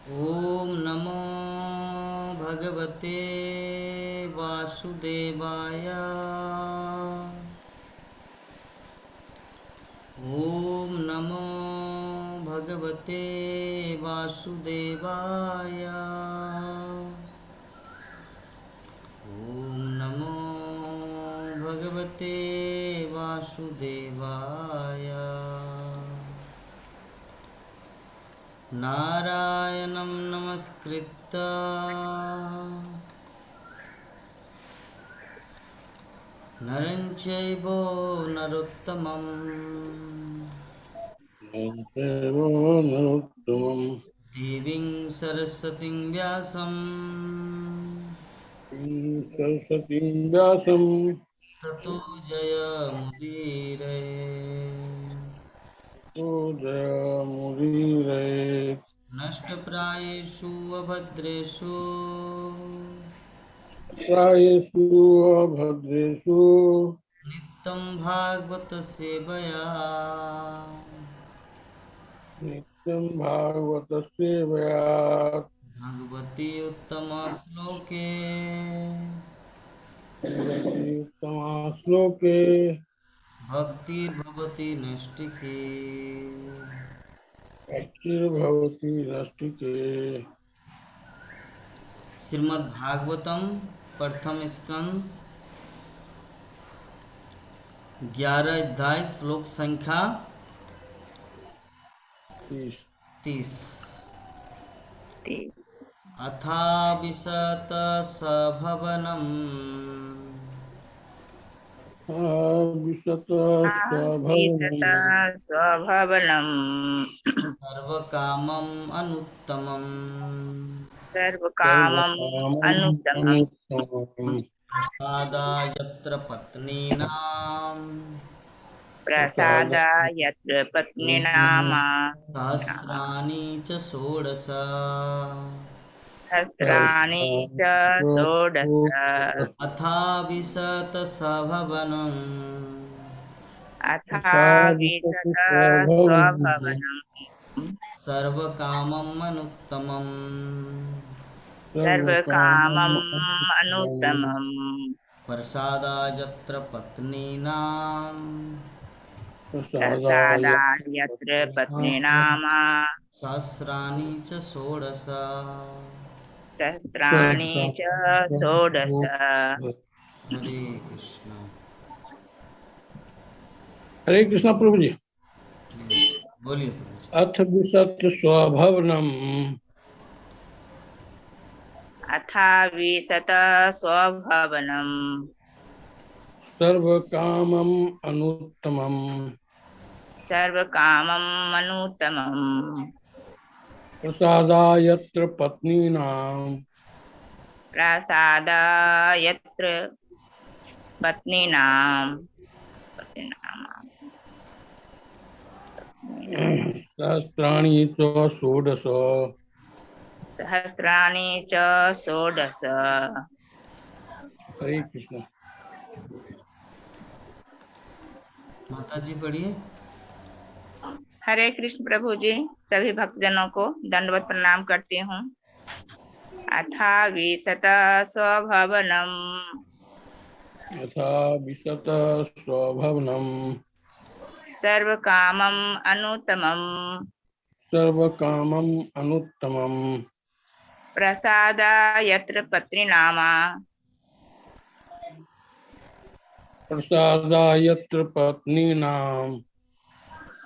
ओम नमो भगवते वासुदेवाय। ओम नमो भगवते वासुदेवाय। ओम नमो भगवते वासुदेवाय। नारायणं नमस्कृत्य नरं चैव नरोत्तमं नरोत्तमं देवीं सरस्वतीं व्यासं सरस्वतीं व्यासं ततो जयमुदीरये। तो जयमुदीरये। नष्टप्रायेषु अभद्रेषु प्रायेषु अभद्रेषु नित्यं भागवत सेवया नित्यं भागवत सेवया। भगवती उत्तमश्लोके उत्तमा श्लोके भक्तिर्भवति नैष्टिकी। भक्तिर्भवति नष्टिके। श्रीमद् भागवतम प्रथम स्कंद 11 अध्याय श्लोक संख्या 30। अथा विशत सभवनम विशत विशत स्वभवनं स्वभवनम् सर्वकामम अनुत्तमम सर्वकामम् सर्वकामम् अनुत्तमम् अनुत्तमम् प्रसादायत्र पत्नीनां प्रसादायत्र पत्नीनामा सहस्राणि च षोडश। सहस्राणि च षोडश अथा विशत सभवनम् अथा विशत स्वभवनम् सर्वकामम् अनुत्तमम् सर्वकामम् अनुत्तमम् प्रसादायत्र पत्नीनां प्रसादाय प्रसादायत्र पत्नीनामा सहस्राणि च षोडश। सहस्राणि च षोडश। हरे कृष्ण। हरे कृष्ण प्रभु जी। बोलिए प्रभु जी। अथ विशत स्वभवनम अथा विशत स्वभवनम् सर्वकामम् अनुत्तमम् सर्वकामम् अनुत्तमम् प्रसादायत्र पत्नीनां प्रसादायत्र पत्नीनाम् सहस्राणि च षोडश। सहस्राणि च षोडश। हरे कृष्ण। माता जी पढ़िए। हरे कृष्ण प्रभु जी। सभी भक्तजनों को दंडवत प्रणाम करती हूँ। अथा विशत स्वभवनम् यथा विशत स्वभवनम् सर्वकामम् अनुत्तमम् सर्वकामम् अनुत्तमम् प्रसादायत्र पत्नीनामा प्रसादायत्र पत्नीनां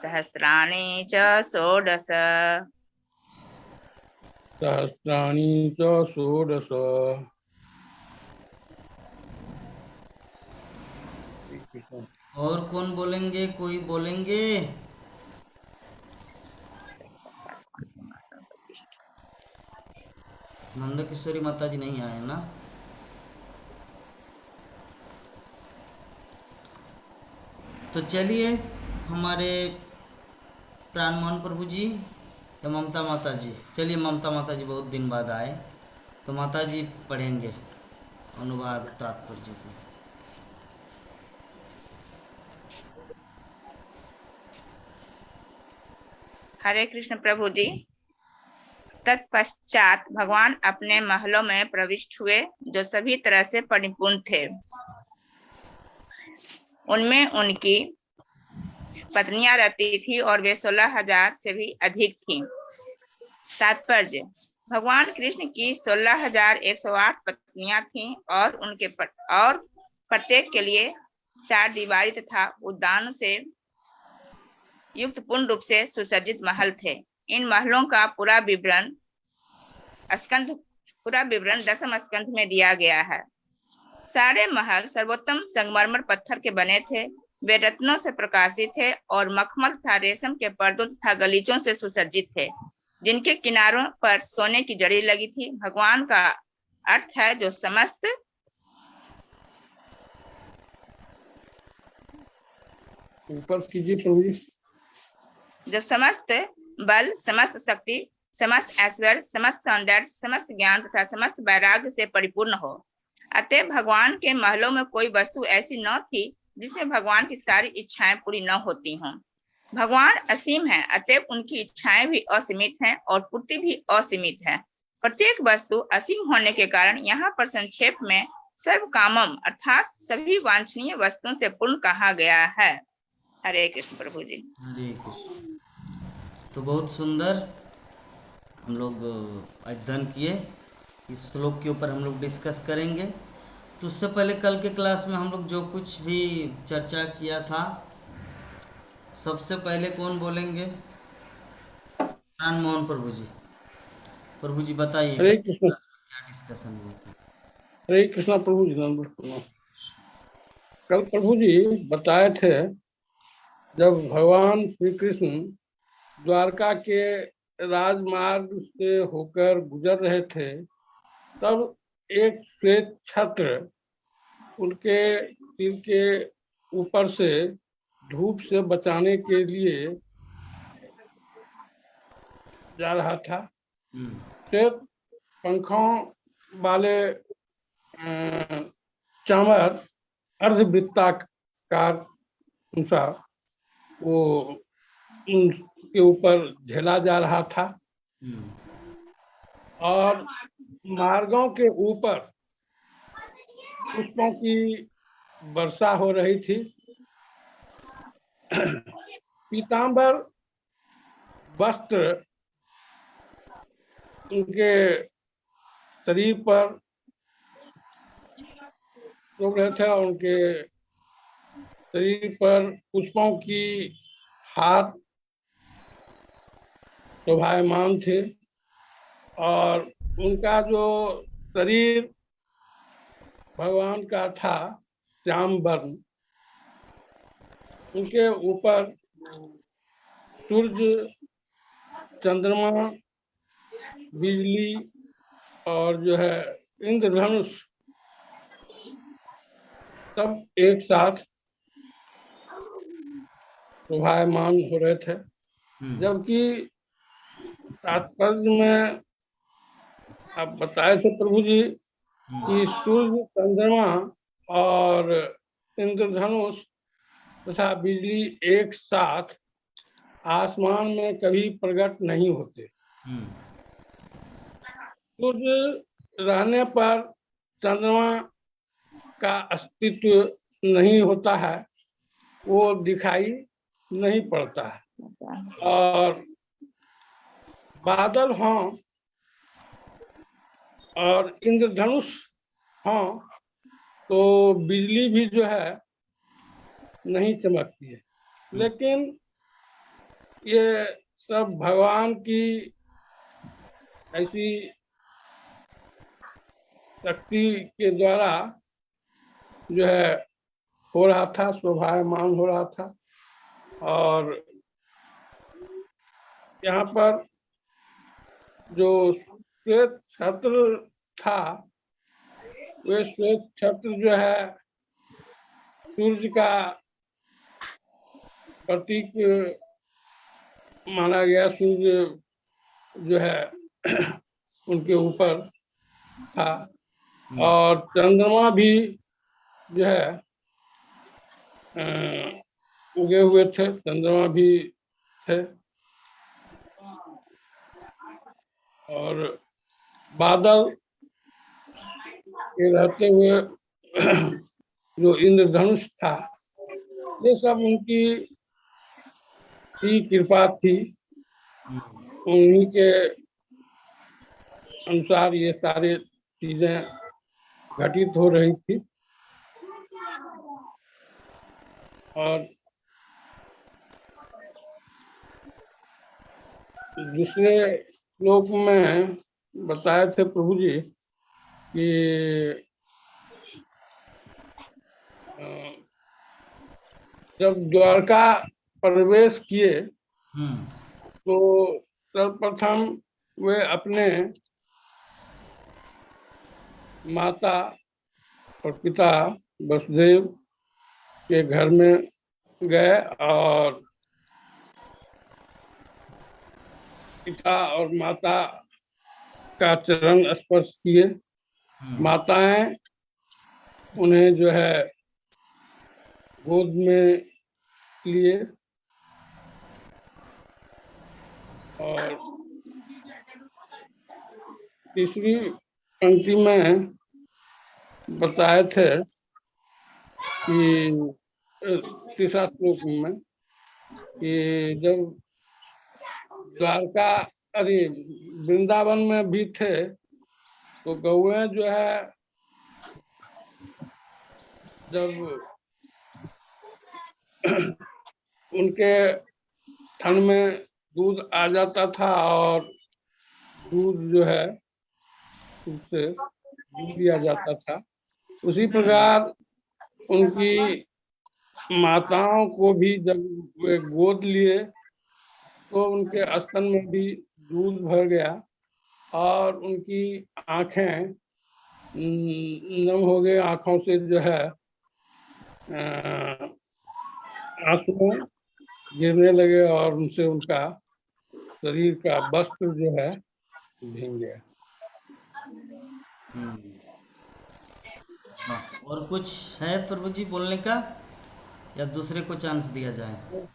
सहस्राणि च षोडश। सहस्राणि च षोडश। और कौन बोलेंगे? कोई बोलेंगे? नंद किशोरी माता जी नहीं आए ना? तो चलिए, हमारे प्राणमोहन प्रभु जी या ममता माता जी, चलिए ममता माता जी बहुत दिन बाद आए, तो माता जी पढ़ेंगे अनुवाद तात्पर्य को। हरे कृष्ण प्रभु जी। तत्पश्चात भगवान अपने महलों में प्रविष्ट हुए जो सभी तरह से परिपूर्ण थे। उनमें उनकी पत्नियां रहती थी और वे 16,000 से भी अधिक थीं। तात्पर्य: भगवान कृष्ण की 16,108 पत्नियां थीं और और प्रत्येक के लिए 4 दीवारी तथा उद्यान से युक्त पूर्ण रूप से सुसज्जित महल थे। इन महलों का पूरा विवरण दसम स्कंध में दिया गया है। सारे महल सर्वोत्तम संगमरमर पत्थर के बने थे। वे रत्नों से प्रकाशित थे और मखमल तथा रेशम के पर्दों तथा गलीचों से सुसज्जित थे, जिनके किनारों पर सोने की जड़ी लगी थी। भगवान का अर्थ है जो समस्त ऊपर कीजिए प्रभु जी। जो समस्त बल, समस्त शक्ति, समस्त ऐश्वर्य, समस्त सौंदर्य, समस्त ज्ञान तथा समस्त वैराग्य से परिपूर्ण हो। अतः भगवान के महलों में कोई वस्तु ऐसी न थी जिसमें भगवान की सारी इच्छाएं पूरी न होती हों। भगवान असीम हैं, अतः उनकी इच्छाएं भी असीमित हैं और पूर्ति भी असीमित है। प्रत्येक वस्तु असीम होने के कारण यहाँ पर संक्षेप में सर्व कामम अर्थात सभी वांछनीय वस्तुओं से पूर्ण कहा गया है। हरे कृष्ण प्रभु जी। हरे कृष्ण। तो बहुत सुंदर हम लोग अध्ययन किए। इस श्लोक के ऊपर हम लोग डिस्कस करेंगे। तो उससे पहले कल के क्लास में हम लोग जो कुछ भी चर्चा किया था, सबसे पहले कौन बोलेंगे? प्राण मोहन प्रभु जी। प्रभु जी बताइए हरे कृष्ण। क्लास में क्या डिस्कशन हुआ था? हरे कृष्णा प्रभु जी। दंडवत प्रणाम। कल प्रभु जी बताए थे जब भगवान श्री कृष्ण द्वारका के राजमार्ग से होकर गुजर रहे थे, तब एक श्वेत छत्र उनके सिर के ऊपर से धूप से बचाने के लिए जा रहा था। श्वेत पंखों वाले चामर अर्धवृत्ताकार अनुसार वो उनके ऊपर झेला जा रहा था और मार्गों के ऊपर पुष्पों की वर्षा हो रही थी। पीतांबर वस्त्र उनके शरीर पर शोभ रहे थे और उनके शरीर पर पुष्पों की हार शोभायमान थे और उनका जो शरीर भगवान का था श्याम वर्ण, उनके ऊपर सूर्य, चंद्रमा, बिजली और जो है इंद्रधनुष सब एक साथ शोभायमान हो रहे थे। जबकि तात्पर्य में आप बताए थे प्रभु जी कि सूर्य, चंद्रमा और इंद्रधनुष तथा बिजली एक साथ आसमान में कभी प्रकट नहीं होते। सूर्य रहने पर चंद्रमा का अस्तित्व नहीं होता है, वो दिखाई नहीं पड़ता है। और बादल हों और इंद्रधनुष हों तो बिजली भी जो है नहीं चमकती है। लेकिन ये सब भगवान की ऐसी शक्ति के द्वारा जो है हो रहा था, शोभायमान हो रहा था। और यहाँ पर जो श्वेत छत्र था, वे श्वेत छत्र जो है सूर्य का प्रतीक माना गया। सूर्य जो है उनके ऊपर था और चंद्रमा भी जो है उगे हुए थे, चंद्रमा भी थे। और बादल के रहते हुए जो इंद्रधनुष था, ये सब उनकी ही कृपा थी। उन्हीं के अनुसार ये सारे चीजें घटित हो रही थी। और दूसरे श्लोक में बताए थे प्रभु जी कि जब द्वारका प्रवेश किए तो सर्वप्रथम वे अपने माता और पिता वसुदेव के घर में गए और पिता और माता का चरण स्पर्श किए। माताएं उन्हें जो है गोद में लिए और तीसरी पंक्ति में बताए थे कि तीसरा श्लोक में कि जब द्वारका अरे वृंदावन में भी थे तो गौएं जो है जब उनके थन में दूध आ जाता था और दूध जो है उससे दूध दिया जाता था, उसी प्रकार उनकी माताओं को भी जब वे गोद लिए तो उनके स्तन में भी दूध भर गया और उनकी आंखें नम हो गए। आंखों से जो है आंसू गिरने लगे और उनसे उनका शरीर का वस्त्र जो है भीग गया। और कुछ है प्रभु जी बोलने का या दूसरे को चांस दिया जाए?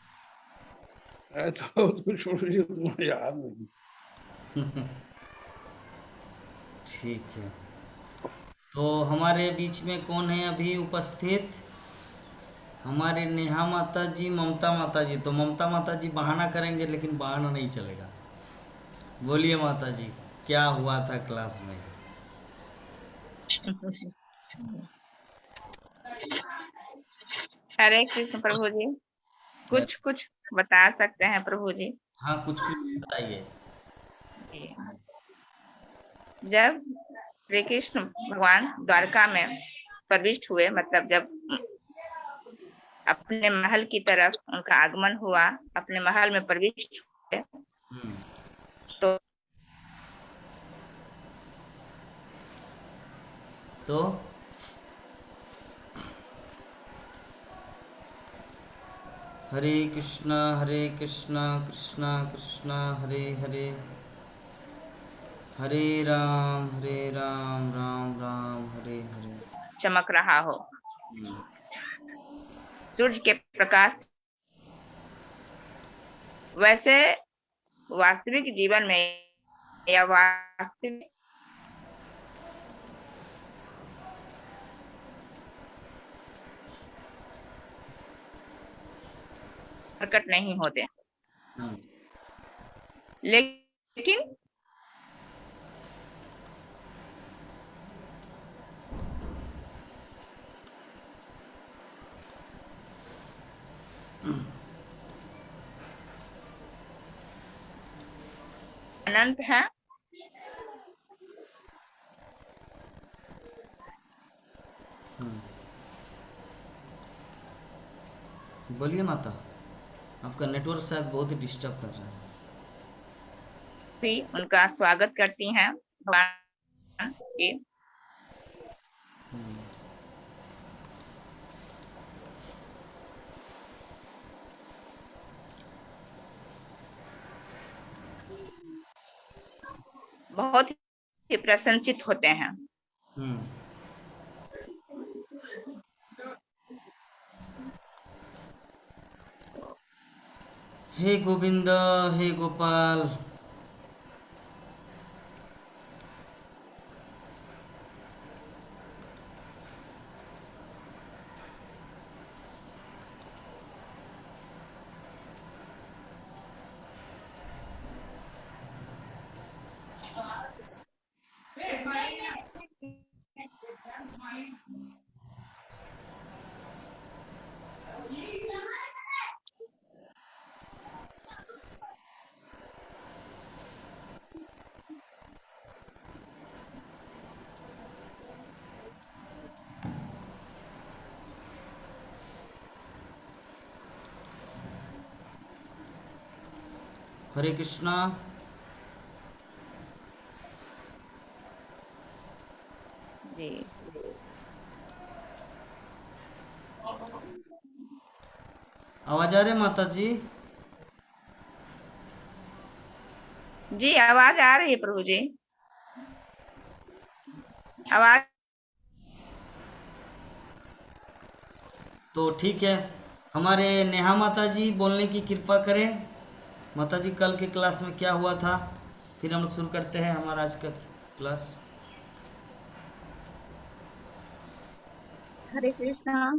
तो कुछ मुझे उतना याद नहीं। ठीक है, तो हमारे बीच में कौन है अभी उपस्थित? हमारे नेहा माता जी, ममता माता जी। तो ममता माता जी बहाना करेंगे लेकिन बहाना नहीं चलेगा। बोलिए माता जी, क्या हुआ था क्लास में? हरे कृष्ण प्रभु जी, कुछ कुछ बता सकते हैं प्रभु जी? हाँ, कुछ कुछ बताइए। जब श्री कृष्ण भगवान द्वारका में प्रविष्ट हुए, मतलब जब अपने महल की तरफ उनका आगमन हुआ, अपने महल में प्रविष्ट हुए, तो हरे कृष्णा कृष्णा कृष्णा हरे हरे, हरे राम राम राम हरे हरे। चमक रहा हो सूर्य के प्रकाश, वैसे वास्तविक जीवन में या वास्तविक प्रकट नहीं होते, लेकिन अनंत है। बोलिए माता, आपका नेटवर्क शायद बहुत ही डिस्टर्ब कर रहा है। भी उनका स्वागत करती हैं भगवान की। बहुत ही प्रसन्नचित होते हैं। हे गोविंद, हे गोपाल, हरे कृष्णा। जी आवाज आ रही है माता जी? जी आवाज आ रही है प्रभु जी, आवाज। तो ठीक है, हमारे नेहा माता जी बोलने की कृपा करें। माता जी कल के क्लास में क्या हुआ था, फिर हम लोग शुरू करते हैं हमारा आज का क्लास। हरे कृष्णा।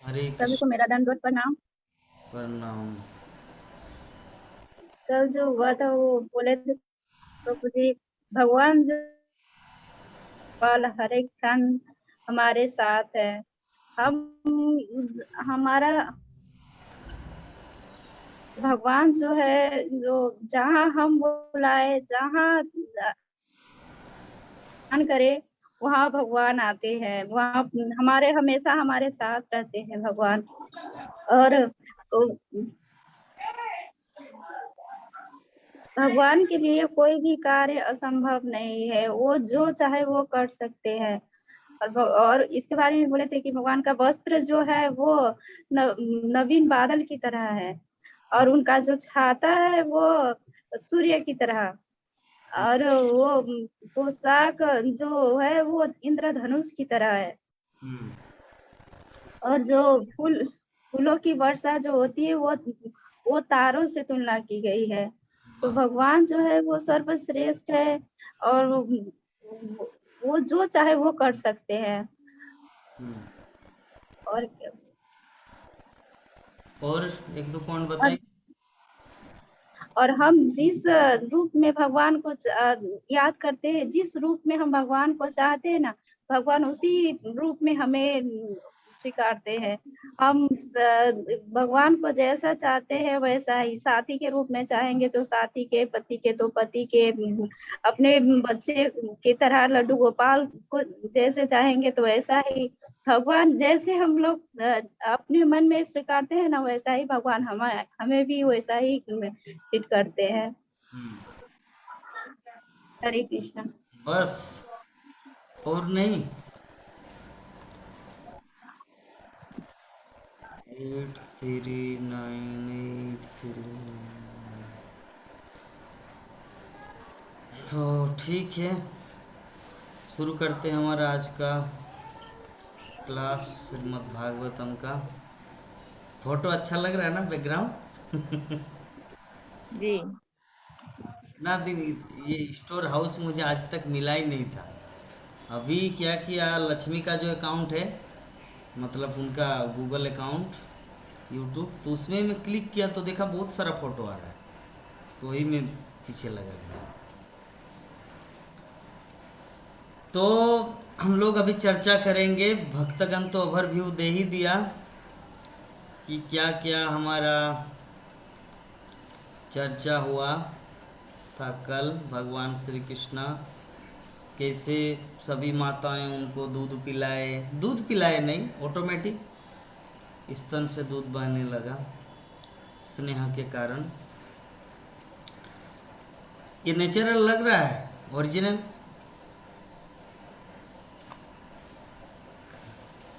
हरे सभी को कृष्ण। मेरा दंडवत प्रणाम। प्रणाम। कल जो हुआ था वो बोले थे प्रभु जी, भगवान जो पल हर एक क्षण हमारे साथ है। हम हमारा भगवान जो है, जो जहाँ हम बुलाए, जहाँ ध्यान करे, वहाँ भगवान आते हैं, वहाँ हमारे हमेशा हमारे साथ रहते हैं भगवान। और भगवान के लिए कोई भी कार्य असंभव नहीं है, वो जो चाहे वो कर सकते हैं। और इसके बारे में बोले थे कि भगवान का वस्त्र जो है वो नवीन बादल की तरह है, और उनका जो छाता है वो सूर्य की तरह, और वो पोशाक जो है वो इंद्रधनुष की तरह है। हम्म। और जो फूलों की वर्षा जो होती है वो तारों से तुलना की गई है। तो भगवान जो है वो सर्वश्रेष्ठ है, और वो जो चाहे वो कर सकते हैं। हम्म। और और एक दो पॉइंट बताइए। और हम जिस रूप में भगवान को याद करते हैं, जिस रूप में हम भगवान को चाहते हैं ना, भगवान उसी रूप में हमें स्वीकारते हैं। हम भगवान को जैसा चाहते हैं वैसा ही, साथी के रूप में चाहेंगे तो साथी के, पति के तो पति के, अपने बच्चे की तरह लड्डू गोपाल को जैसे चाहेंगे तो वैसा ही। भगवान जैसे हम लोग अपने मन में स्वीकारते हैं ना, वैसा ही भगवान हमें हमें भी वैसा ही ट्रीट करते हैं। हम्म। हरे कृष्णा। बस, और नहीं। 839839। तो ठीक है, शुरू करते हैं हमारा आज का क्लास श्रीमद् भागवतम का। फोटो अच्छा लग रहा है ना, बैकग्राउंड? जी इतना दिन ये स्टोर हाउस मुझे आज तक मिला ही नहीं था। अभी क्या किया, लक्ष्मी का जो अकाउंट है, मतलब उनका गूगल अकाउंट, यूट्यूब, तो उसमें मैं क्लिक किया तो देखा बहुत सारा फोटो आ रहा है, तो वही मैं पीछे लगा गया। तो हम लोग अभी चर्चा करेंगे, भक्तगण तो ओवरव्यू दे ही दिया कि क्या क्या हमारा चर्चा हुआ था कल। भगवान श्री कृष्ण कैसे सभी माताएं उनको दूध पिलाए नहीं, ऑटोमेटिक स्तन से दूध बहने लगा स्नेह के कारण। ये नेचुरल लग रहा है, ओरिजिनल?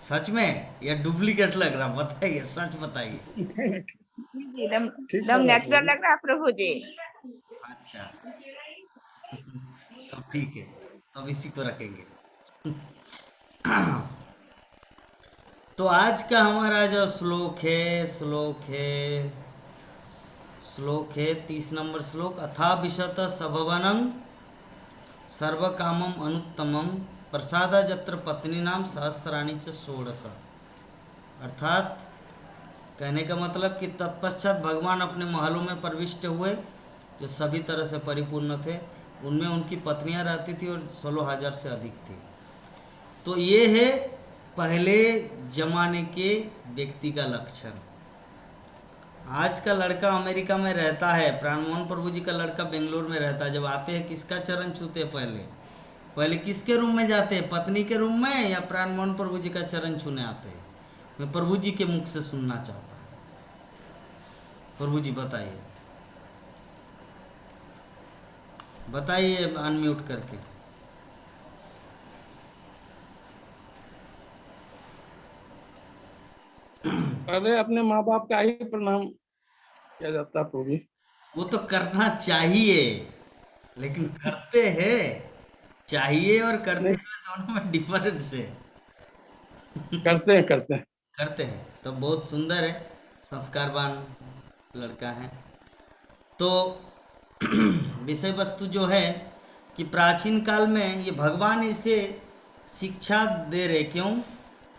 सच में या डुप्लीकेट लग रहा, बताइए, सच बताइए। जी, एकदम ठीक एकदम लग रहा नेचुरल प्रभु। लग रहा है प्रभु जी। अच्छा, तब ठीक है, तब इसी को रखेंगे। तो आज का हमारा जो श्लोक है 30 नंबर श्लोक। अथा विशत सभवनं सर्व कामम अनुत्तमम प्रसादा जत्र पत्नी नाम सहस्त्राणी च षोडश। अर्थात कहने का मतलब कि तत्पश्चात भगवान अपने महलों में प्रविष्ट हुए, जो सभी तरह से परिपूर्ण थे, उनमें उनकी पत्नियां रहती थी और 16,000 से अधिक थी। तो ये है पहले जमाने के व्यक्ति का लक्षण। आज का लड़का अमेरिका में रहता है, प्राणमोहन प्रभु जी का लड़का बेंगलोर में रहता है, जब आते हैं किसका चरण छूते हैं? पहले किसके रूम में जाते हैं? पत्नी के रूम में, या प्राणमोहन प्रभु जी का चरण छूने आते हैं? मैं प्रभु जी के मुख से सुनना चाहता हूँ। प्रभु जी बताइए, बताइए अनम्यूट करके। पहले अपने माँ बाप का ही प्रणाम किया जाता है प्रभु जी। वो तो करना चाहिए, लेकिन करते हैं? चाहिए और करते नहीं, हैं दोनों में डिफरेंस है। करते हैं करते हैं। करते हैं तो बहुत सुंदर है, संस्कारवान लड़का है। तो विषय वस्तु जो है कि प्राचीन काल में ये भगवान इसे शिक्षा दे रहे, क्यों?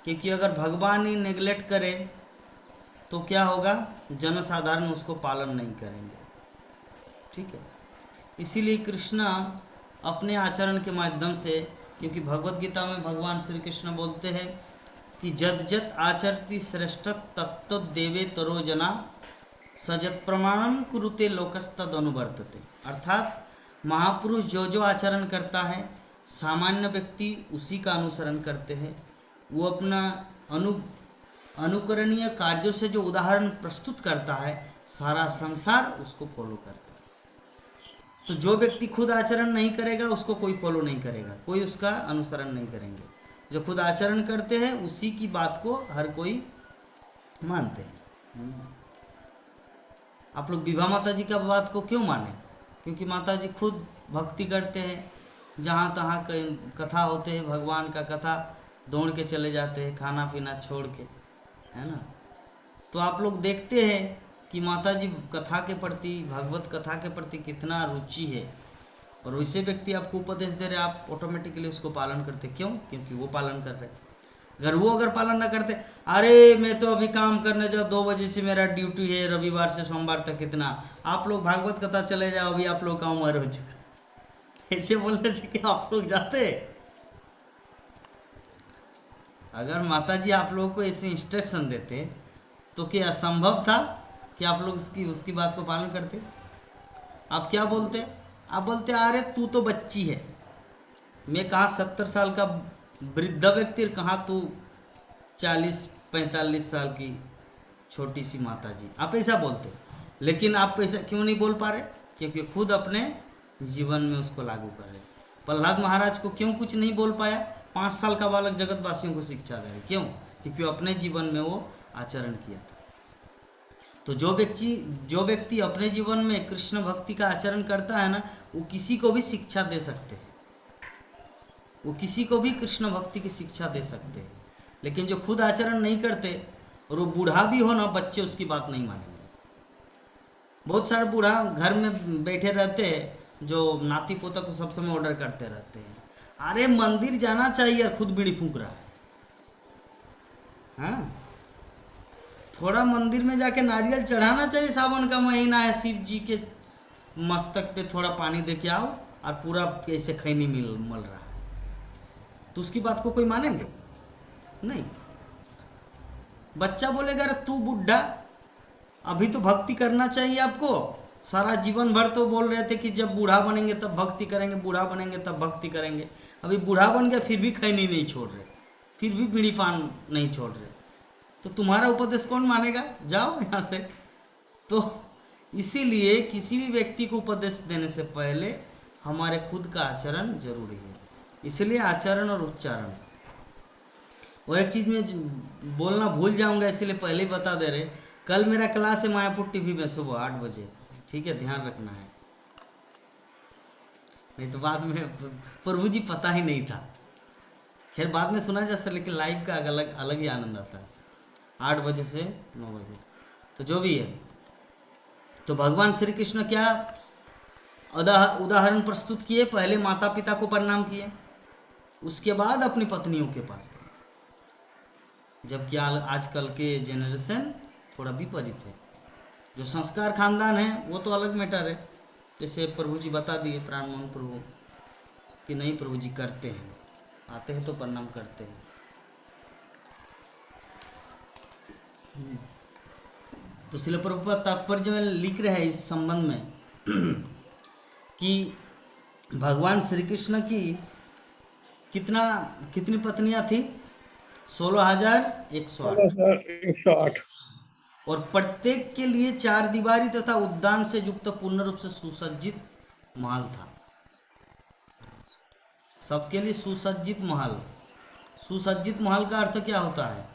क्योंकि अगर भगवान ही नेग्लेक्ट करे तो क्या होगा? जनसाधारण उसको पालन नहीं करेंगे। ठीक है, इसीलिए कृष्ण अपने आचरण के माध्यम से, क्योंकि भगवत गीता में भगवान श्री कृष्ण बोलते हैं कि जद जत आचरति श्रेष्ठ तत्व देवे तरो जना सजत प्रमाणम कुरुते लोकस्तद अनुवर्तते। अर्थात महापुरुष जो जो आचरण करता है, सामान्य व्यक्ति उसी का अनुसरण करते हैं। वो अपना अनुकरणीय कार्यों से जो उदाहरण प्रस्तुत करता है, सारा संसार उसको फॉलो करता है। तो जो व्यक्ति खुद आचरण नहीं करेगा उसको कोई फॉलो नहीं करेगा, कोई उसका अनुसरण नहीं करेंगे। जो खुद आचरण करते हैं उसी की बात को हर कोई मानते हैं। आप लोग विभा माता जी का बात को क्यों माने? क्योंकि माता जी खुद भक्ति करते हैं, जहाँ तहाँ कथा होते हैं भगवान का कथा दौड़ के चले जाते हैं, खाना पीना छोड़ के, है ना। तो आप लोग देखते हैं कि माता जी कथा के प्रति, भागवत कथा के प्रति कितना रुचि है, और वैसे व्यक्ति आपको उपदेश दे रहे, आप ऑटोमेटिकली उसको पालन करते। क्यों? क्योंकि वो पालन कर रहे। अगर पालन ना करते, अरे मैं तो अभी काम करने जाओ, 2 बजे से मेरा ड्यूटी है, रविवार से सोमवार तक, कितना आप लोग भागवत कथा चले जाओ, अभी आप लोग का उम्र हो चुका। ऐसे बोलने से क्या आप लोग जाते? अगर माता जी आप लोगों को ऐसे इंस्ट्रक्शन देते तो क्या असंभव था कि आप लोग उसकी बात को पालन करते? आप क्या बोलते? आप बोलते अरे तू तो बच्ची है, मैं कहाँ 70 साल का वृद्ध व्यक्ति, कहाँ तू 40-45 साल की छोटी सी माता जी। आप ऐसा बोलते, लेकिन आप ऐसा क्यों नहीं बोल पा रहे? क्योंकि खुद अपने जीवन में उसको लागू कर रहे। प्रहलाद महाराज को क्यों कुछ नहीं बोल पाया? 5 साल का बालक जगतवासियों को शिक्षा दे रहे। क्यों? क्योंकि अपने जीवन में वो आचरण किया था। तो जो व्यक्ति अपने जीवन में कृष्ण भक्ति का आचरण करता है ना, वो किसी को भी शिक्षा दे सकते हैं, वो किसी को भी कृष्ण भक्ति की शिक्षा दे सकते हैं। लेकिन जो खुद आचरण नहीं करते, और वो बूढ़ा भी हो ना, बच्चे उसकी बात नहीं मानेंगे। बहुत सारे बूढ़ा घर में बैठे रहते हैं, जो नाती पोता को सब समय ऑर्डर करते रहते हैं, अरे मंदिर जाना चाहिए, और खुद बीड़ी फूंक रहा है। हाँ, थोड़ा मंदिर में जाके नारियल चढ़ाना चाहिए, सावन का महीना है, शिव जी के मस्तक पे थोड़ा पानी दे के आओ, और पूरा ऐसे खैनी मल रहा है, तो उसकी बात को कोई मानेंगे नहीं। बच्चा बोलेगा अरे तू बुढ़ा, अभी तो भक्ति करना चाहिए आपको, सारा जीवन भर तो बोल रहे थे कि जब बूढ़ा बनेंगे तब भक्ति करेंगे, बूढ़ा बनेंगे तब भक्ति करेंगे। अभी बूढ़ा बन गया फिर भी खैनी नहीं छोड़ रहे, फिर भी बीड़ी पान नहीं छोड़ रहे, तो तुम्हारा उपदेश कौन मानेगा? जाओ यहाँ से। तो इसीलिए किसी भी व्यक्ति को उपदेश देने से पहले हमारे खुद का आचरण जरूरी है। इसलिए आचरण और उच्चारण। और एक चीज़ मैं बोलना भूल जाऊंगा, इसलिए पहले ही बता दे रहे, कल मेरा क्लास है मायापुर टीवी में सुबह 8 बजे, ठीक है, ध्यान रखना है, नहीं तो बाद में प्रभु जी पता ही नहीं था। खैर बाद में सुना जा सकता, लेकिन लाइव का अलग ही आनंद आता है, 8 बजे से 9 बजे। तो जो भी है, तो भगवान श्री कृष्ण क्या उदाहरण प्रस्तुत किए? पहले माता पिता को प्रणाम किए, उसके बाद अपनी पत्नियों के पास गए। जबकि आजकल के जेनरेशन थोड़ा विपरीत है। जो संस्कार खानदान है वो तो अलग मैटर है, जैसे प्रभु जी बता दिए, प्राणमोहन प्रभु, कि नहीं प्रभु जी करते हैं, आते हैं तो प्रणाम करते हैं। तो श्रील प्रभुपाद तात्पर्य में लिख रहे हैं इस संबंध में कि भगवान श्री कृष्ण की कितनी पत्नियां थी? 16,108, 108। और प्रत्येक के लिए 4 दीवारी तथा उद्यान से युक्त पूर्ण रूप से सुसज्जित महल था। सबके लिए सुसज्जित महल। सुसज्जित महल का अर्थ क्या होता है?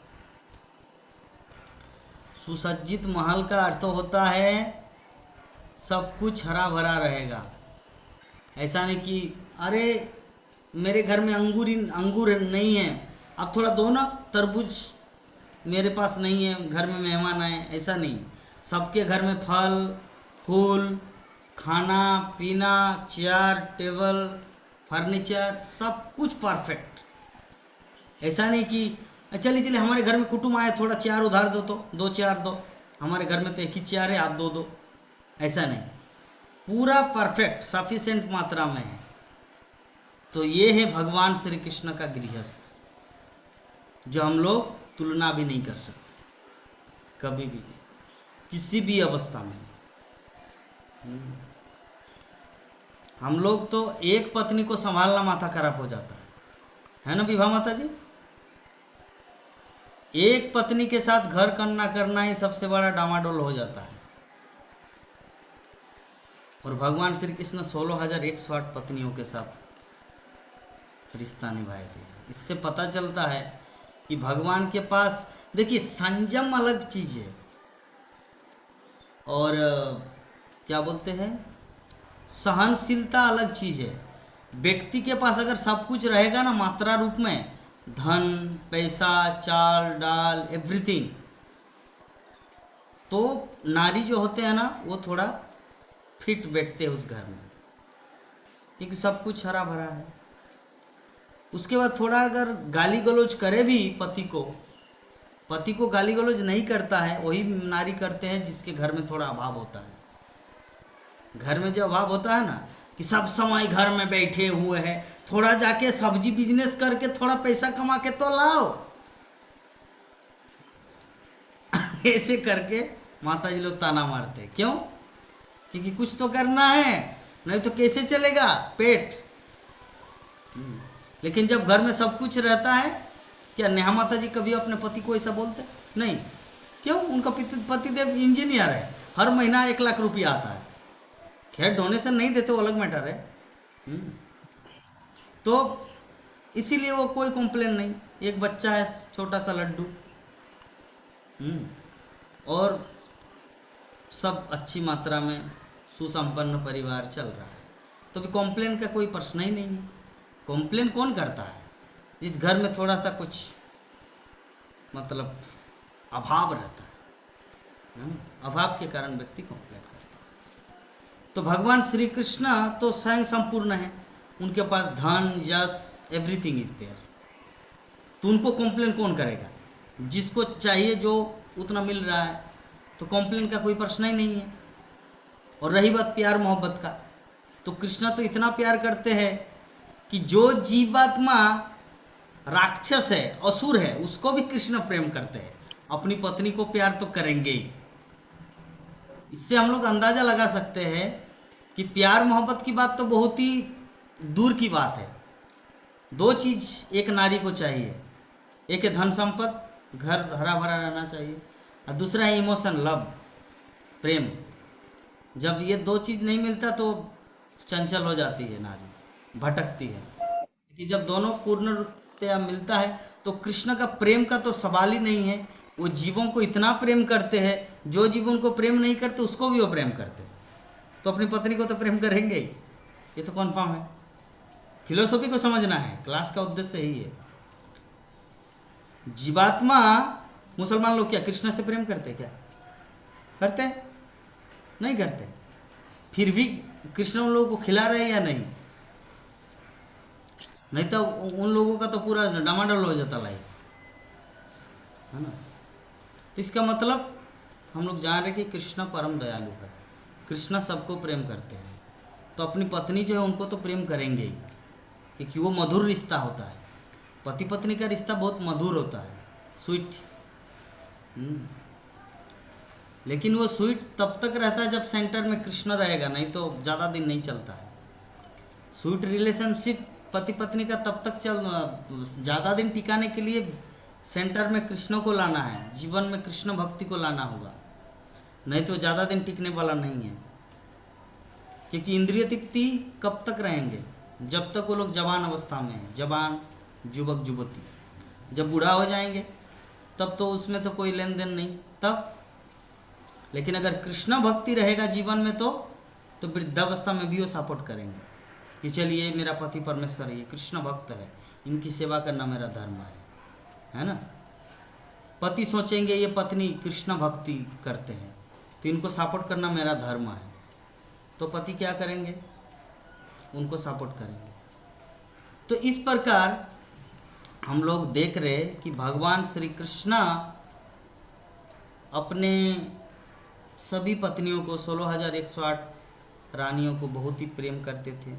सुसज्जित महल का अर्थ होता है सब कुछ हरा भरा रहेगा। ऐसा नहीं कि अरे मेरे घर में अंगूर नहीं है, अब थोड़ा दो ना, तरबूज मेरे पास नहीं है, घर में मेहमान आए, ऐसा नहीं। सबके घर में फल फूल, खाना पीना, चेयर टेबल, फर्नीचर, सब कुछ परफेक्ट। ऐसा नहीं कि चलिए हमारे घर में कुटुंब आए, थोड़ा चेयर उधार दो, तो 2 चेयर दो, हमारे घर में तो एक ही चेयर है, आप 2 दो। ऐसा नहीं, पूरा परफेक्ट सफिशिएंट मात्रा में है। तो ये है भगवान श्री कृष्ण का गृहस्थ, जो हम लोग तुलना भी नहीं कर सकते कभी भी, किसी भी अवस्था में। हम लोग तो एक पत्नी को संभालना माथा खराब हो जाता है ना विभा माता जी? एक पत्नी के साथ घर करना ही सबसे बड़ा डामाडोल हो जाता है। और भगवान श्री कृष्ण 16,108 पत्नियों के साथ रिश्ता निभाए थे। इससे पता चलता है कि भगवान के पास, देखिए, संयम अलग चीज है और क्या बोलते हैं, सहनशीलता अलग चीज है। व्यक्ति के पास अगर सब कुछ रहेगा ना मात्रा रूप में, धन पैसा चाल डाल एवरीथिंग, तो नारी जो होते हैं ना वो थोड़ा फिट बैठते हैं उस घर में, क्योंकि सब कुछ हरा भरा है। उसके बाद थोड़ा अगर गाली गलौज करे भी पति को गाली गलौज नहीं करता है, वही नारी करते हैं जिसके घर में थोड़ा अभाव होता है। घर में जो अभाव होता है ना, कि सब समय घर में बैठे हुए हैं, थोड़ा जाके सब्जी बिजनेस करके थोड़ा पैसा कमा के तो लाओ ऐसे करके माता जी लोग ताना मारते हैं। क्यों? क्योंकि कुछ तो करना है, नहीं तो कैसे चलेगा पेट। लेकिन जब घर में सब कुछ रहता है, क्या नेहा माता जी कभी अपने पति को ऐसा बोलते? नहीं। क्यों? उनका पतिदेव इंजीनियर है, हर महीना 1 लाख रुपया आता है। खैर डोनेशन नहीं देते, वो अलग मैटर है। तो इसीलिए वो कोई कंप्लेन नहीं। एक बच्चा है छोटा सा लड्डू, और सब अच्छी मात्रा में सुसंपन्न परिवार चल रहा है, तो भी कंप्लेन का कोई प्रश्न ही नहीं है। कंप्लेन कौन करता है? जिस घर में थोड़ा सा कुछ मतलब अभाव रहता है, अभाव के कारण व्यक्ति कंप्लेन करता है। तो भगवान श्री कृष्ण तो स्वयं संपूर्ण है, उनके पास धन यश एवरीथिंग इज देयर, तो उनको कंप्लेन कौन करेगा? जिसको चाहिए जो उतना मिल रहा है, तो कंप्लेन का कोई प्रश्न ही नहीं है। और रही बात प्यार मोहब्बत का, तो कृष्ण तो इतना प्यार करते हैं कि जो जीवात्मा राक्षस है, असुर है, उसको भी कृष्ण प्रेम करते हैं। अपनी पत्नी को प्यार तो करेंगे ही। इससे हम लोग अंदाजा लगा सकते हैं कि प्यार मोहब्बत की बात तो बहुत ही दूर की बात है। 2 चीज एक नारी को चाहिए, एक है धन संपत्ति, घर हरा भरा रहना चाहिए, और दूसरा है इमोशन, लव, प्रेम। जब ये 2 चीज नहीं मिलता तो चंचल हो जाती है नारी, भटकती है। कि जब दोनों पूर्ण रूपतया मिलता है तो कृष्ण का प्रेम का तो सवाल ही नहीं है। वो जीवों को इतना प्रेम करते हैं, जो जीव उनको प्रेम नहीं करते उसको भी वो प्रेम करते हैं, तो अपनी पत्नी को तो प्रेम करेंगे ही, ये तो कन्फर्म है। फिलोसॉफी को समझना है, क्लास का उद्देश्य यही है। जीवात्मा, मुसलमान लोग क्या कृष्ण से प्रेम करते क्या? करते नहीं करते? फिर भी कृष्ण उन लोगों को खिला रहे या नहीं? नहीं तो उन लोगों का तो पूरा डामाडोल हो जाता लाइफ, है ना। तो इसका मतलब हम लोग जान रहे कि कृष्ण परम दयालु है, कृष्ण सबको प्रेम करते हैं। तो अपनी पत्नी जो है उनको तो प्रेम करेंगे ही, क्योंकि वो मधुर रिश्ता होता है। पति पत्नी का रिश्ता बहुत मधुर होता है, स्वीट। लेकिन वो स्वीट तब तक रहता है जब सेंटर में कृष्ण रहेगा, नहीं तो ज़्यादा दिन नहीं चलता है। स्वीट रिलेशनशिप पति पत्नी का तब तक ज़्यादा दिन टिकाने के लिए सेंटर में कृष्ण को लाना है, जीवन में कृष्ण भक्ति को लाना होगा, नहीं तो ज़्यादा दिन टिकने वाला नहीं है। क्योंकि इंद्रिय तृप्ति कब तक रहेंगे? जब तक वो लोग जवान अवस्था में हैं, जवान युवक युवती। जब बूढ़ा हो जाएंगे तब तो उसमें तो कोई लेन देन नहीं तब। लेकिन अगर कृष्ण भक्ति रहेगा जीवन में तो वृद्धावस्था में भी वो सपोर्ट करेंगे कि चलिए मेरा पति परमेश्वर ये कृष्ण भक्त है, इनकी सेवा करना मेरा धर्म है ना। पति सोचेंगे ये पत्नी कृष्ण भक्ति करते हैं तो इनको सपोर्ट करना मेरा धर्म है, तो पति क्या करेंगे? उनको सपोर्ट करेंगे। तो इस प्रकार हम लोग देख रहे कि भगवान श्री कृष्ण अपने सभी पत्नियों को 16,108 रानियों को बहुत ही प्रेम करते थे,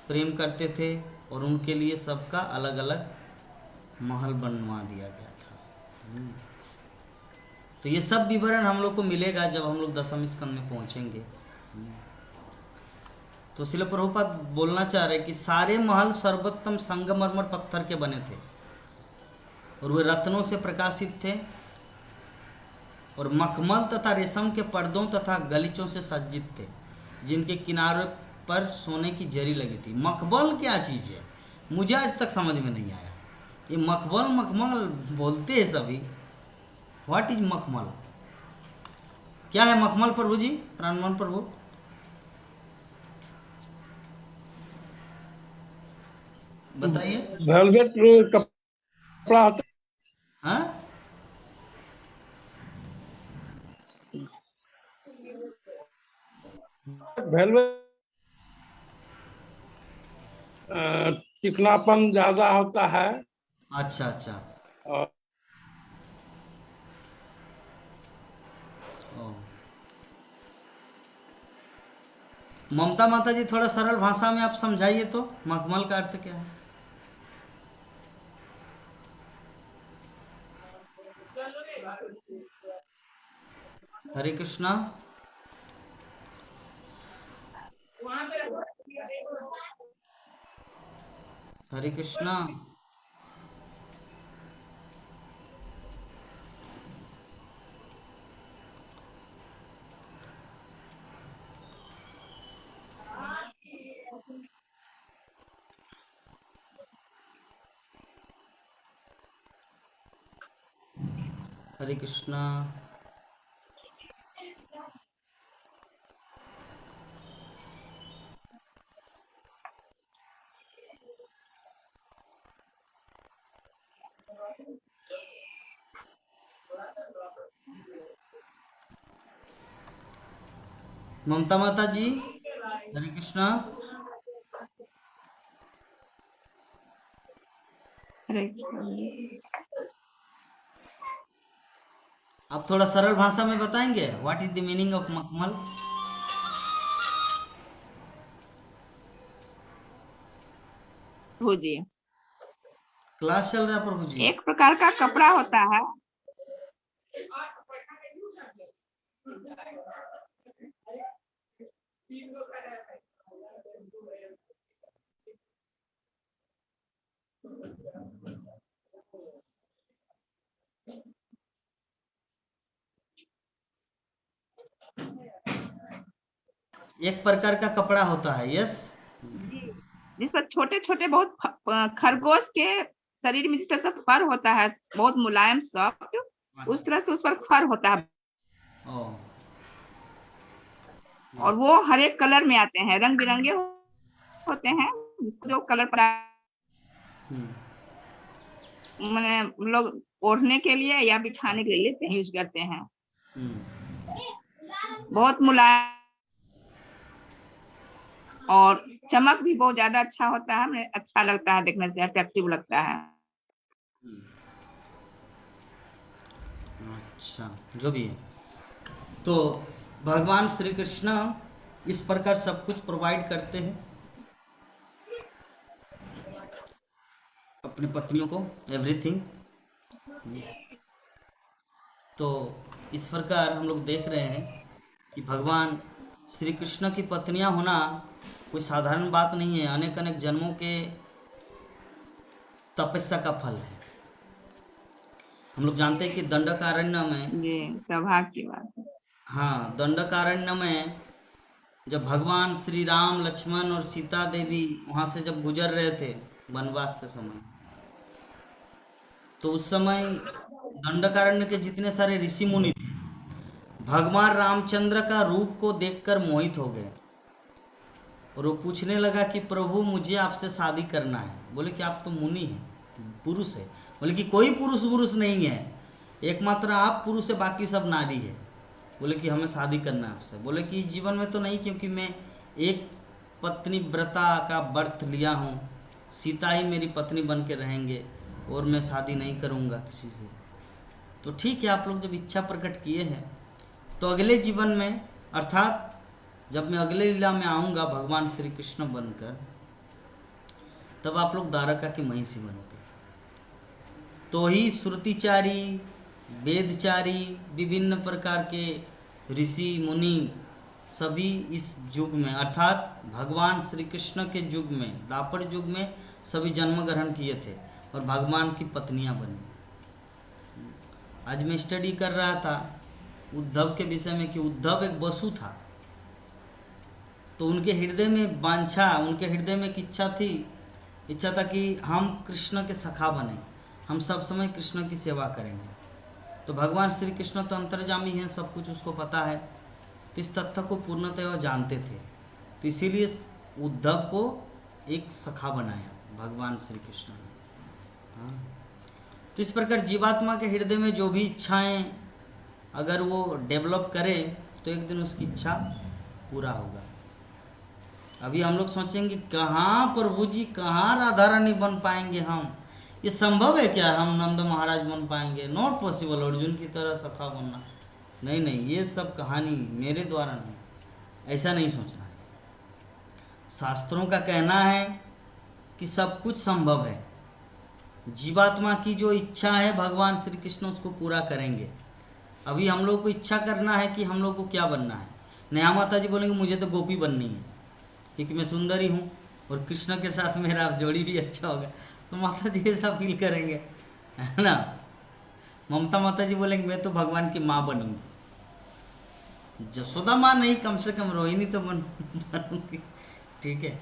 प्रेम करते थे, और उनके लिए सबका अलग अलग महल बनवा दिया गया था। तो ये सब विवरण हम लोग को मिलेगा जब हम लोग दशम स्कंद में पहुंचेंगे। तो श्रील प्रभुपाद बोलना चाह रहे कि सारे महल सर्वोत्तम संगमरमर पत्थर के बने थे और वे रत्नों से प्रकाशित थे और मखमल तथा रेशम के पर्दों तथा गलीचों से सज्जित थे, जिनके किनारों पर सोने की जरी लगी थी। मखमल क्या चीज़ है? मुझे आज तक समझ में नहीं आया। ये मखमल मखमल बोलते हैं सभी, व्हाट इज मखमल? क्या है मखमल प्रभु जी, प्राणमोहन प्रभु? बताइए। वेलवेट कपड़ा होता हाँ, वेलवेट चिकनापन ज्यादा होता है अच्छा अच्छा। और ओ। ममता माता जी थोड़ा सरल भाषा में आप समझाइए तो मखमल का अर्थ क्या है? हरे कृष्णा। हरे कृष्णा। हरे कृष्णा। ममता माता जी हरे कृष्णा। आप थोड़ा सरल भाषा में बताएंगे what is the meaning of मखमल? प्रभु जी, क्लास चल रहा है प्रभु जी। एक प्रकार का कपड़ा होता है। एक प्रकार का कपड़ा होता है, यस। जिस पर छोटे छोटे बहुत खरगोश के शरीर में जिस तरह से फर होता है, बहुत मुलायम सॉफ्ट, उस तरह से उस पर फर होता है। ओ। और वो हर एक कलर में आते हैं, रंग बिरंगे होते हैं, जिसको जो कलर पर मैंने लोग ओढ़ने के लिए या बिछाने के लिए लेते हैं, यूज करते हैं। बहुत मुलायम और चमक भी बहुत ज्यादा अच्छा होता है, हमें अच्छा लगता है, देखने से अट्रैक्टिव लगता है। अच्छा, जो भी है। तो भगवान श्री कृष्ण इस प्रकार सब कुछ प्रोवाइड करते हैं अपनी पत्नियों को, एवरीथिंग। तो इस प्रकार हम लोग देख रहे हैं कि भगवान श्री कृष्ण की पत्नियां होना कोई साधारण बात नहीं है, अनेक अनेक जन्मों के तपस्या का फल है। हम लोग जानते हैं कि दंडकारण्य में, ये सौभाग्य की बात है। हाँ, दंडकारण्य में जब भगवान श्री राम, लक्ष्मण और सीता देवी वहाँ से जब गुजर रहे थे वनवास के समय, तो उस समय दंडकारण्य के जितने सारे ऋषि मुनि थे भगवान रामचंद्र का रूप को देखकर मोहित हो गए और वो पूछने लगा कि प्रभु मुझे आपसे शादी करना है। बोले कि आप तो मुनि हैं, पुरुष है। बोले कि कोई पुरुष नहीं है, एकमात्र आप पुरुष है, बाकी सब नारी है। बोले कि हमें शादी करना है आपसे। बोले कि इस जीवन में तो नहीं, क्योंकि मैं एक पत्नी व्रता का व्रत लिया हूँ, सीता ही मेरी पत्नी बन के रहेंगे और मैं शादी नहीं करूँगा किसी से। तो ठीक है, आप लोग जब इच्छा प्रकट किए हैं तो अगले जीवन में, अर्थात जब मैं अगले लीला में आऊँगा भगवान श्री कृष्ण बनकर, तब आप लोग द्वारका की महिषी बनोगे। तो ही श्रुतिचारी, वेदचारी, विभिन्न प्रकार के ऋषि मुनि सभी इस युग में, अर्थात भगवान श्री कृष्ण के युग में, द्वापर युग में सभी जन्म ग्रहण किए थे और भगवान की पत्नियां बनी। आज मैं स्टडी कर रहा था उद्धव के विषय में कि उद्धव एक वसु था, तो उनके हृदय में वांछा, उनके हृदय में एक इच्छा था कि हम कृष्ण के सखा बने, हम सब समय कृष्ण की सेवा करेंगे। तो भगवान श्री कृष्ण तो अंतर्यामी हैं, सब कुछ उसको पता है, तो इस तथ्य को पूर्णतः वह जानते थे। तो इसीलिए उद्धव को एक सखा बनाया भगवान श्री कृष्ण ने। हाँ, तो इस प्रकार जीवात्मा के हृदय में जो भी इच्छाएं अगर वो डेवलप करे तो एक दिन उसकी इच्छा पूरा होगा। अभी हम लोग सोचेंगे कहाँ प्रभु जी, कहाँ राधा रानी बन पाएंगे हम, ये संभव है क्या हम नंद महाराज बन पाएंगे? नॉट पॉसिबल, अर्जुन की तरह सखा बनना, नहीं, ये सब कहानी मेरे द्वारा नहीं, ऐसा नहीं सोचना है। शास्त्रों का कहना है कि सब कुछ संभव है, जीवात्मा की जो इच्छा है भगवान श्री कृष्ण उसको पूरा करेंगे। अभी हम लोग को इच्छा करना है कि हम लोग को क्या बनना है। नेहा माता जी बोलेंगे मुझे तो गोपी बननी है क्योंकि मैं सुंदरी हूँ और कृष्ण के साथ मेरा जोड़ी भी अच्छा होगा, तो माता जी ऐसा फील करेंगे, है ना। ममता माता जी बोलेंगे मैं तो भगवान की माँ बनूंगी, जसोदा माँ नहीं, कम से कम रोहिणी तो बनूंगी। ठीक है।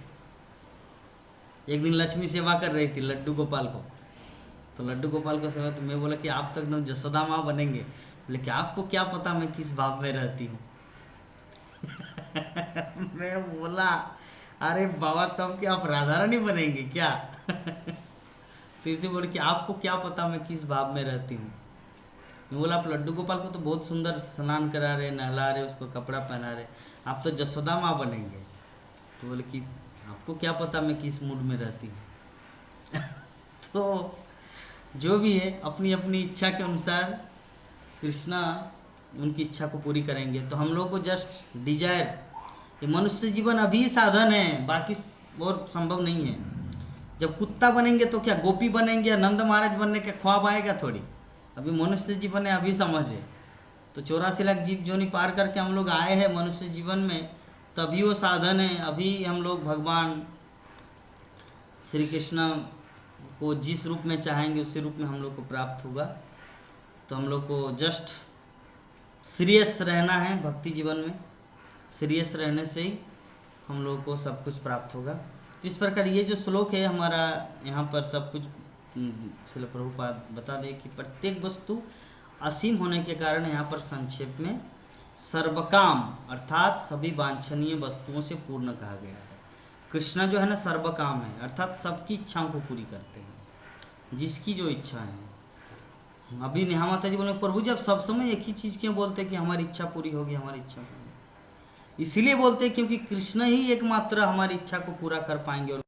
एक दिन लक्ष्मी सेवा कर रही थी लड्डू गोपाल को, तो लड्डू गोपाल को सेवा, तो मैं बोला कि आप तो एकदम जसोदा माँ बनेंगे। बोले कि आपको क्या पता मैं किस भाव में रहती हूँ। मैं बोला अरे बाबा तब क्या आप राधा रानी बनेंगे क्या? तो इसे बोले कि आपको क्या पता मैं किस भाव में रहती हूँ। मैं बोला आप लड्डू गोपाल को तो बहुत सुंदर स्नान करा रहे, नहला रहे, उसको कपड़ा पहना रहे, आप तो जसोदा माँ बनेंगे। तो बोले कि आपको क्या पता मैं किस मूड में रहती हूँ। तो जो भी है अपनी अपनी इच्छा के अनुसार कृष्णा उनकी इच्छा को पूरी करेंगे। तो हम लोग को जस्ट डिजायर, ये मनुष्य जीवन अभी साधन है, बाकी और संभव नहीं है। जब कुत्ता बनेंगे तो क्या गोपी बनेंगे या नंद महाराज बनने का ख्वाब आएगा थोड़ी। अभी मनुष्य जीवन है, अभी समझ है। तो 84 लाख जीव जोनी पार करके हम लोग आए हैं मनुष्य जीवन में, तभी वो साधन है। अभी हम लोग भगवान श्री कृष्ण को जिस रूप में चाहेंगे उसी रूप में हम लोग को प्राप्त होगा। तो हम लोग को जस्ट सीरियस रहना है भक्ति जीवन में, सीरियस रहने से ही हम लोग को सब कुछ प्राप्त होगा। तो इस प्रकार ये जो श्लोक है हमारा, यहाँ पर सब कुछ श्रील प्रभुपाद बता दें कि प्रत्येक वस्तु असीम होने के कारण यहाँ पर संक्षेप में सर्वकाम अर्थात सभी वांछनीय वस्तुओं से पूर्ण कहा गया है। कृष्ण जो है ना सर्वकाम है, अर्थात सबकी इच्छाओं को पूरी करते हैं, जिसकी जो इच्छा है। अभी नेहा माता जी बोले प्रभु जी आप सब समय एक ही चीज़ क्यों बोलते हैं कि हमारी इच्छा पूरी होगी, हमारी इच्छा पूरी। इसीलिए बोलते हैं क्योंकि कृष्ण ही एकमात्र हमारी इच्छा को पूरा कर पाएंगे और